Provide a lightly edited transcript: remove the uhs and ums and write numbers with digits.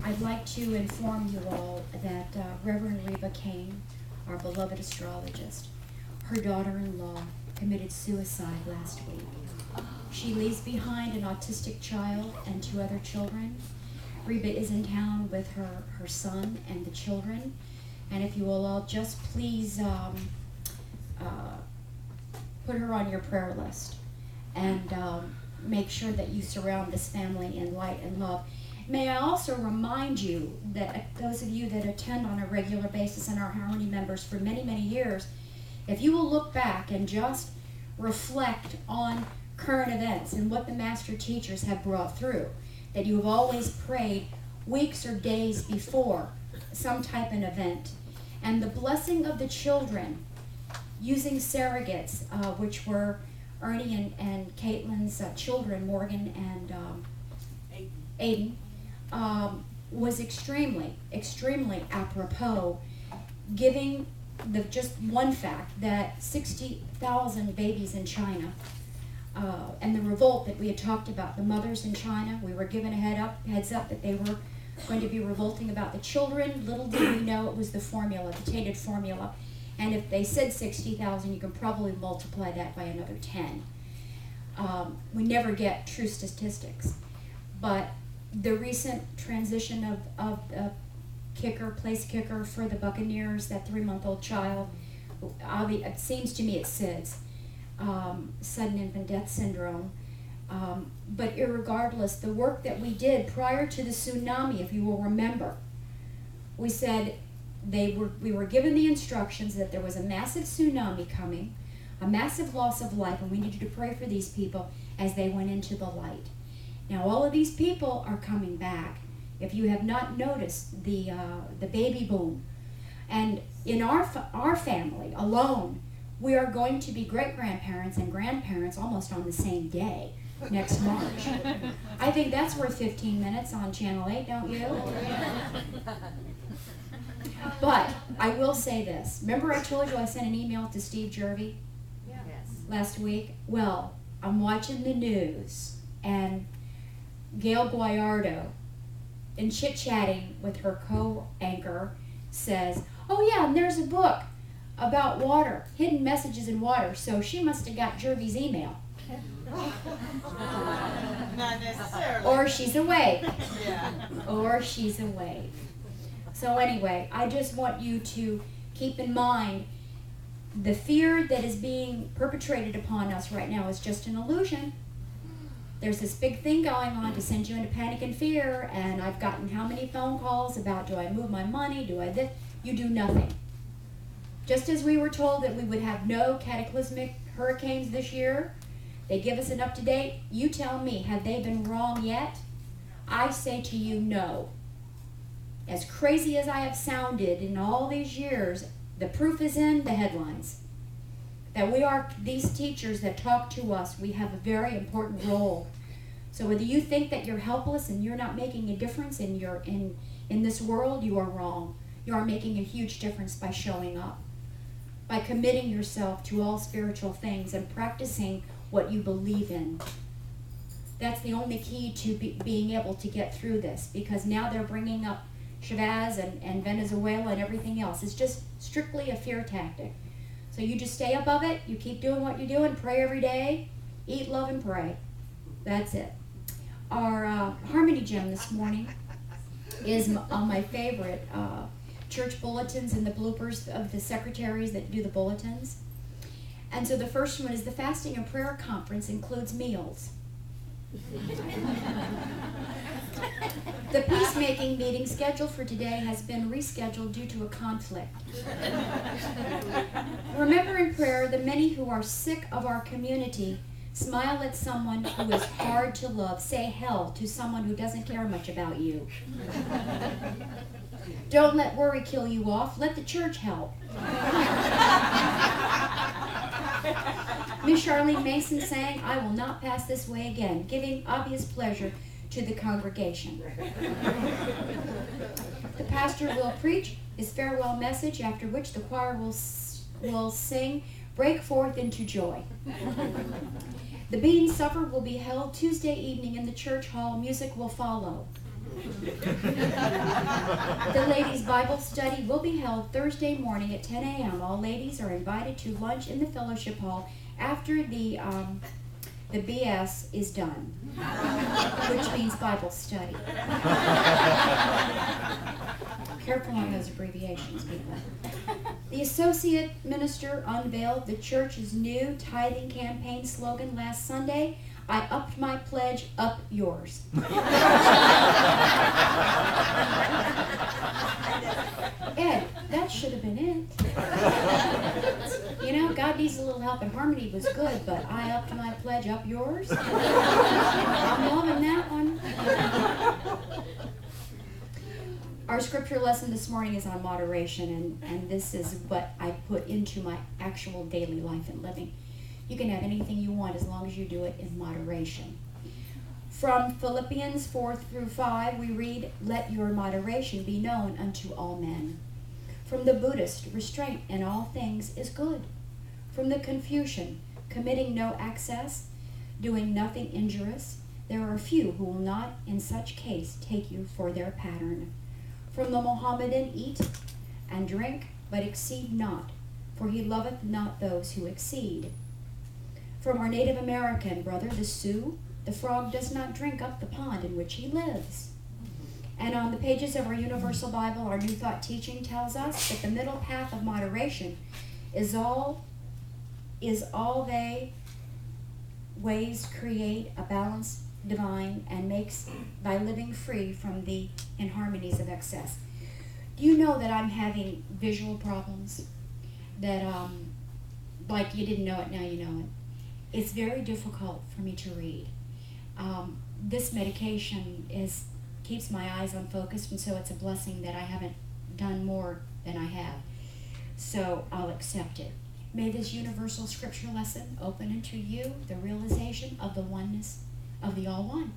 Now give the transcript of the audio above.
I'd like to inform you all that Reverend Reba Kane, our beloved astrologist, her daughter-in-law committed suicide last week. She leaves behind an autistic child and 2 other children. Reba is in town with her son and the children. And if you will all just please put her on your prayer list and make sure that you surround this family in light and love. May I also remind you that those of you that attend on a regular basis and are Harmony members for many, many years, if you will look back and just reflect on current events and what the master teachers have brought through, that you have always prayed weeks or days before some type of event. And the blessing of the children using surrogates, which were Ernie and Caitlin's children, Morgan and Aiden, was extremely, extremely apropos, giving just one fact that 60,000 babies in China, and the revolt that we had talked about, the mothers in China, we were given a heads up that they were going to be revolting about the children. Little did we know it was the formula, the tainted formula. And if they said 60,000, you can probably multiply that by another 10. We never get true statistics. But the recent transition of the place kicker for the Buccaneers, that 3-month-old child, it seems to me it's SIDS, sudden infant death syndrome. But irregardless, the work that we did prior to the tsunami, if you will remember, we said we were given the instructions that there was a massive tsunami coming, a massive loss of life, and we needed to pray for these people as they went into the light. Now all of these people are coming back. If you have not noticed the baby boom, and in our family alone, we are going to be great-grandparents and grandparents almost on the same day next March. I think that's worth 15 minutes on Channel 8, don't you? But I will say this. Remember I told you I sent an email to Steve Jervy last week? Well, I'm watching the news, and Gail Guayardo, in chit-chatting with her co-anchor, says, oh yeah, and there's a book about water, hidden messages in water. So she must have got Jervy's email. Not necessarily. Or she's awake. Yeah. Or she's awake. So anyway, I just want you to keep in mind the fear that is being perpetrated upon us right now is just an illusion. There's this big thing going on to send you into panic and fear, and I've gotten how many phone calls about, do I move my money, do I this? You do nothing. Just as we were told that we would have no cataclysmic hurricanes this year, they give us an up-to-date. You tell me, have they been wrong yet? I say to you, no. As crazy as I have sounded in all these years, the proof is in the headlines. That we are, these teachers that talk to us, we have a very important role. So whether you think that you're helpless and you're not making a difference in this world, you are wrong. You are making a huge difference by showing up, by committing yourself to all spiritual things and practicing what you believe in. That's the only key to being able to get through this, because now they're bringing up Chavez and Venezuela and everything else. It's just strictly a fear tactic. So you just stay above it, you keep doing what you're doing, pray every day, eat, love, and pray. That's it. Our Harmony Gem this morning is on my favorite church bulletins and the bloopers of the secretaries that do the bulletins. And so the first one is the Fasting and Prayer Conference includes meals. The peacemaking meeting scheduled for today has been rescheduled due to a conflict. Remember in prayer the many who are sick of our community. Smile at someone who is hard to love. Say hell to someone who doesn't care much about you. Don't let worry kill you off. Let the church help. Miss Charlene Mason sang, I will not pass this way again, giving obvious pleasure to the congregation. The pastor will preach his farewell message, after which the choir will sing, Break Forth into Joy. The Bean Supper will be held Tuesday evening in the church hall. Music will follow. The ladies' Bible study will be held Thursday morning at 10 a.m. All ladies are invited to lunch in the fellowship hall after the BS is done, which means Bible study. Careful on those abbreviations, people. The associate minister unveiled the church's new tithing campaign slogan last Sunday. I upped my pledge, up yours. Ed, that should have been it. You know, God needs a little help, and harmony was good, but I upped my pledge, up yours. I'm loving that one. Our scripture lesson this morning is on moderation, and this is what I put into my actual daily life and living. You can have anything you want as long as you do it in moderation. From Philippians 4-5, we read, let your moderation be known unto all men. From the Buddhist, restraint in all things is good. From the Confucian, committing no excess, doing nothing injurious, there are few who will not in such case take you for their pattern. From the Mohammedan, eat and drink, but exceed not, for he loveth not those who exceed. From our Native American brother, the Sioux, the frog does not drink up the pond in which he lives. And on the pages of our Universal Bible, our New Thought teaching tells us that the middle path of moderation is all they ways create a balance divine and makes by living free from the inharmonies of excess. Do you know that I'm having visual problems? That like you didn't know it, now you know it. It's very difficult for me to read. This medication keeps my eyes unfocused, and so it's a blessing that I haven't done more than I have. So I'll accept it. May this universal scripture lesson open into you the realization of the oneness of the All One.